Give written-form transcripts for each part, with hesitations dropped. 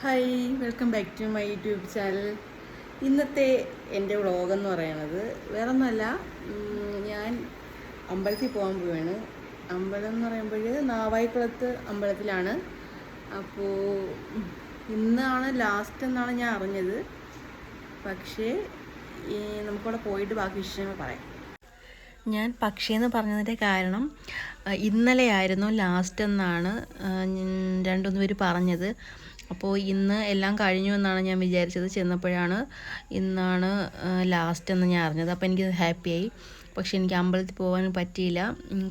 Hi, welcome back to my YouTube channel. ഇന്നത്തെ എൻ്റെ വ്ളോഗെന്ന് പറയണത് വേറെ ഒന്നുമല്ല. ഞാൻ അമ്പലത്തിൽ പോകാൻ പോവുകയാണ്. അമ്പലം എന്ന് പറയുമ്പോൾ നാവായിക്കുളത്ത് അമ്പലത്തിലാണ്. അപ്പോൾ ഇന്നാണ് ലാസ്റ്റ് എന്നാണ് ഞാൻ അറിഞ്ഞത്. പക്ഷേ നമുക്കവിടെ പോയിട്ട് ബാക്കി വിഷയങ്ങൾ പറയാം. ഞാൻ പക്ഷേന്ന് പറഞ്ഞതിൻ്റെ കാരണം ഇന്നലെയായിരുന്നു ലാസ്റ്റ് എന്നാണ് രണ്ടുമൂന്ന് പേര് പറഞ്ഞത്. അപ്പോൾ ഇന്ന് എല്ലാം കഴിഞ്ഞു എന്നാണ് ഞാൻ വിചാരിച്ചത്. ചെന്നപ്പോഴാണ് ഇന്നാണ് ലാസ്റ്റ് എന്ന് ഞാൻ അറിഞ്ഞത്. അപ്പോൾ എനിക്ക് ഹാപ്പിയായി. പക്ഷേ എനിക്ക് അമ്പലത്തിൽ പോകാൻ പറ്റിയില്ല.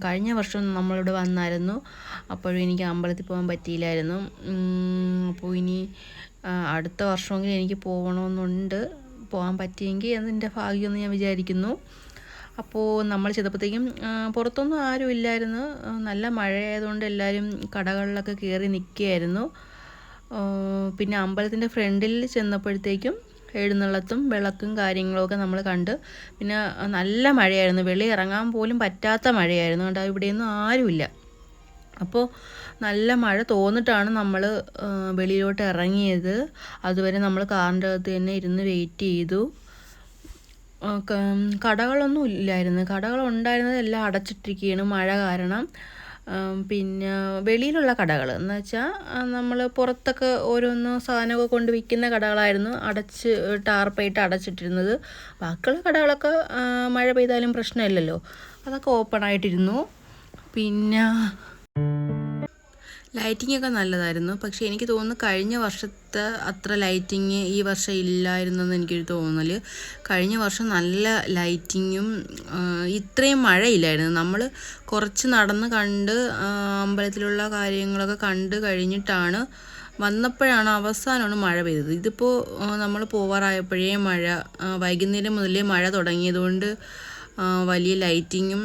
കഴിഞ്ഞ വർഷം നമ്മളിവിടെ വന്നായിരുന്നു, അപ്പോഴും എനിക്ക് അമ്പലത്തിൽ പോകാൻ പറ്റിയില്ലായിരുന്നു. അപ്പോൾ ഇനി അടുത്ത വർഷമെങ്കിലും എനിക്ക് പോകണമെന്നുണ്ട്. പോകാൻ പറ്റിയെങ്കിൽ അതെൻ്റെ ഭാഗ്യമെന്ന് ഞാൻ വിചാരിക്കുന്നു. അപ്പോൾ നമ്മൾ ചെന്നപ്പോഴത്തേക്കും പുറത്തൊന്നും ആരും ഇല്ലായിരുന്നു. നല്ല മഴയായതുകൊണ്ട് എല്ലാവരും കടകളിലൊക്കെ കയറി നിൽക്കുകയായിരുന്നു. പിന്നെ അമ്പലത്തിൻ്റെ ഫ്രണ്ടിൽ ചെന്നപ്പോഴത്തേക്കും എഴുന്നള്ളത്തും വിളക്കും കാര്യങ്ങളൊക്കെ നമ്മൾ കണ്ട്. പിന്നെ നല്ല മഴയായിരുന്നു, വെളിയിൽ ഇറങ്ങാൻ പോലും പറ്റാത്ത മഴയായിരുന്നു. അതുകൊണ്ട് ഇവിടെയൊന്നും ആരുമില്ല. അപ്പോൾ നല്ല മഴ തോന്നിട്ടാണ് നമ്മൾ വെളിയിലോട്ട് ഇറങ്ങിയത്. അതുവരെ നമ്മൾ കാറിൻ്റെ അകത്ത് തന്നെ ഇരുന്ന് വെയിറ്റ് ചെയ്തു. കടകളൊന്നും ഇല്ലായിരുന്നു. കടകളുണ്ടായിരുന്നത് എല്ലാം അടച്ചിട്ടിരിക്കുകയാണ് മഴ കാരണം. പിന്നെ വെളിയിലുള്ള കടകൾ എന്ന് വെച്ചാൽ നമ്മൾ പുറത്തൊക്കെ ഓരോന്ന് സാധനമൊക്കെ കൊണ്ട് വിൽക്കുന്ന കടകളായിരുന്നു ടാർപ്പായിട്ട് അടച്ചിട്ടിരുന്നത്. ബാക്കിയുള്ള കടകളൊക്കെ മഴ പെയ്താലും പ്രശ്നമില്ലല്ലോ, അതൊക്കെ ഓപ്പൺ ആയിട്ടിരുന്നു. പിന്നെ ലൈറ്റിങ്ങൊക്കെ നല്ലതായിരുന്നു. പക്ഷേ എനിക്ക് തോന്നുന്നു കഴിഞ്ഞ വർഷത്തെ അത്ര ലൈറ്റിങ് ഈ വർഷം ഇല്ലായിരുന്നെന്ന് എനിക്കൊരു തോന്നൽ. കഴിഞ്ഞ വർഷം നല്ല ലൈറ്റിങ്ങും ഇത്രയും മഴയില്ലായിരുന്നു. നമ്മൾ കുറച്ച് നടന്ന് കണ്ട് അമ്പലത്തിലുള്ള കാര്യങ്ങളൊക്കെ കണ്ട് കഴിഞ്ഞിട്ടാണ് വന്നപ്പോഴാണ് അവസാനമാണ് മഴ പെയ്തത്. ഇതിപ്പോൾ നമ്മൾ പോവാറായപ്പോഴേ മഴ, വൈകുന്നേരം മുതലേ മഴ തുടങ്ങിയതുകൊണ്ട് വലിയ ലൈറ്റിങ്ങും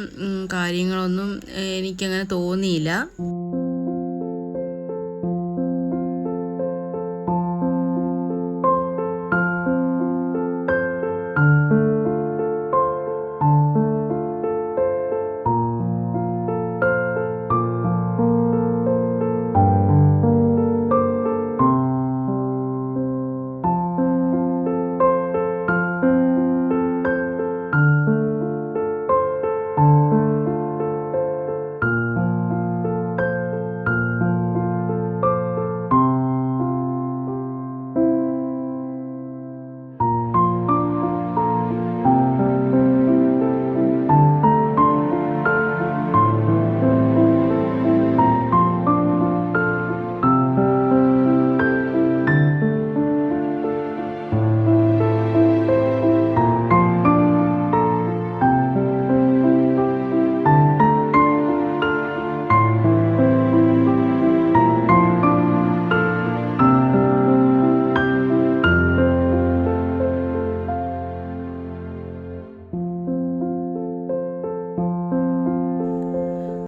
കാര്യങ്ങളൊന്നും എനിക്കങ്ങനെ തോന്നിയില്ല.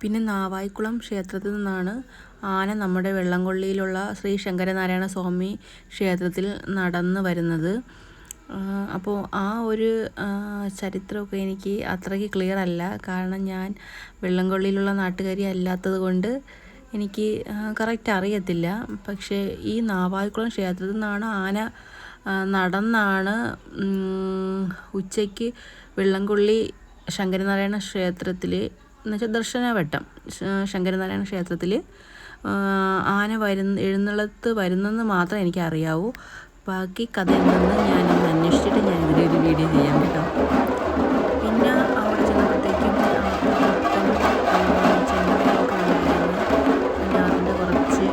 പിന്നെ നാവായിക്കുളം ക്ഷേത്രത്തിൽ നിന്നാണ് ആന നമ്മുടെ വെള്ളംകൊള്ളിയിലുള്ള ശ്രീ ശങ്കരനാരായണ സ്വാമി ക്ഷേത്രത്തിൽ നടന്നു വരുന്നത്. അപ്പോൾ ആ ഒരു ചരിത്രമൊക്കെ എനിക്ക് അത്രയ്ക്ക് ക്ലിയർ അല്ല. കാരണം ഞാൻ വെള്ളംകൊള്ളിയിലുള്ള നാട്ടുകാരി അല്ലാത്തത് കൊണ്ട് എനിക്ക് കറക്റ്റ് അറിയത്തില്ല. പക്ഷേ ഈ നാവായിക്കുളം ക്ഷേത്രത്തിൽ നിന്നാണ് ആന നടന്നാണ് ഉച്ചയ്ക്ക് വെള്ളംകൊള്ളി ശങ്കരനാരായണ ക്ഷേത്രത്തിൽ എന്നുവെച്ചാൽ ദർശനവട്ടം ശങ്കരനാരായണ ക്ഷേത്രത്തിൽ ആന എഴുന്നള്ളത്ത് വരുന്നെന്ന് മാത്രമേ എനിക്ക് അറിയാവൂ. ബാക്കി കഥ എന്തെന്ന് ഞാനൊന്ന് അന്വേഷിച്ചിട്ട് ഞാൻ ഇതിലൊരു വീഡിയോ ചെയ്യാം കേട്ടോ. പിന്നെ അവിടെ ചെന്നപ്പോഴത്തേക്കും ചെന്നൈയൊക്കെ ഉണ്ടായിരുന്നു. പിന്നെ അതിൻ്റെ കുറച്ച്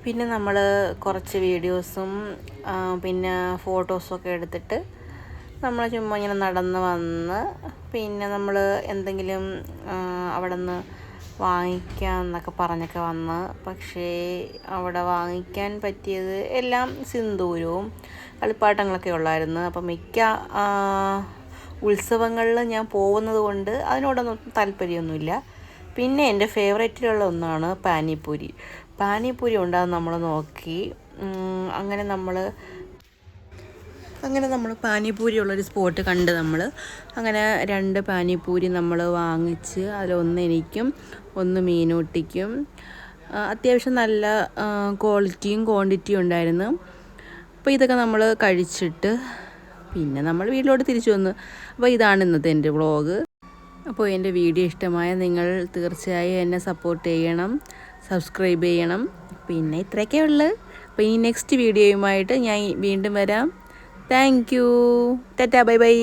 പിന്നെ നമ്മൾ കുറച്ച് വീഡിയോസും പിന്നെ ഫോട്ടോസൊക്കെ എടുത്തിട്ട് നമ്മൾ ചുമ്മാ ഇങ്ങനെ നടന്ന് വന്ന് പിന്നെ നമ്മൾ എന്തെങ്കിലും അവിടെ നിന്ന് വാങ്ങിക്കാം എന്നൊക്കെ പറഞ്ഞൊക്കെ വന്ന്. പക്ഷേ അവിടെ വാങ്ങിക്കാൻ പറ്റിയത് എല്ലാം സിന്ദൂരവും കളിപ്പാട്ടങ്ങളൊക്കെ ഉള്ളായിരുന്നു. അപ്പം മിക്ക ഉത്സവങ്ങളിൽ ഞാൻ പോകുന്നത് കൊണ്ട് അതിനോടൊന്നും താല്പര്യമൊന്നുമില്ല. പിന്നെ എൻ്റെ ഫേവറേറ്റിലുള്ള ഒന്നാണ് പാനിപ്പൂരി. പാനിപ്പൂരി ഉണ്ടാകും നമ്മൾ നോക്കി. അങ്ങനെ നമ്മൾ പാനിപ്പൂരി ഉള്ളൊരു സ്പോട്ട് കണ്ട് അങ്ങനെ 2 പാനിപ്പൂരി നമ്മൾ വാങ്ങിച്ച്. അതിലൊന്ന് എനിക്കും ഒന്ന് മീനൂട്ടിക്കും. അത്യാവശ്യം നല്ല ക്വാളിറ്റിയും ക്വാണ്ടിറ്റിയും ഉണ്ടായിരുന്നു. അപ്പോൾ ഇതൊക്കെ നമ്മൾ കഴിച്ചിട്ട് പിന്നെ നമ്മൾ വീട്ടിലോട്ട് തിരിച്ചു വന്നു. അപ്പോൾ ഇതാണ് ഇന്നത്തെ എൻ്റെ വ്ളോഗ്. അപ്പോൾ എൻ്റെ വീഡിയോ ഇഷ്ടമായ നിങ്ങൾ തീർച്ചയായും എന്നെ സപ്പോർട്ട് ചെയ്യണം, സബ്സ്ക്രൈബ് ചെയ്യണം. പിന്നെ ഇത്രയൊക്കെ ഉള്ളു. അപ്പോൾ ഈ നെക്സ്റ്റ് വീഡിയോയുമായിട്ട് ഞാൻ വീണ്ടും വരാം. Thank you. Tata, bye bye.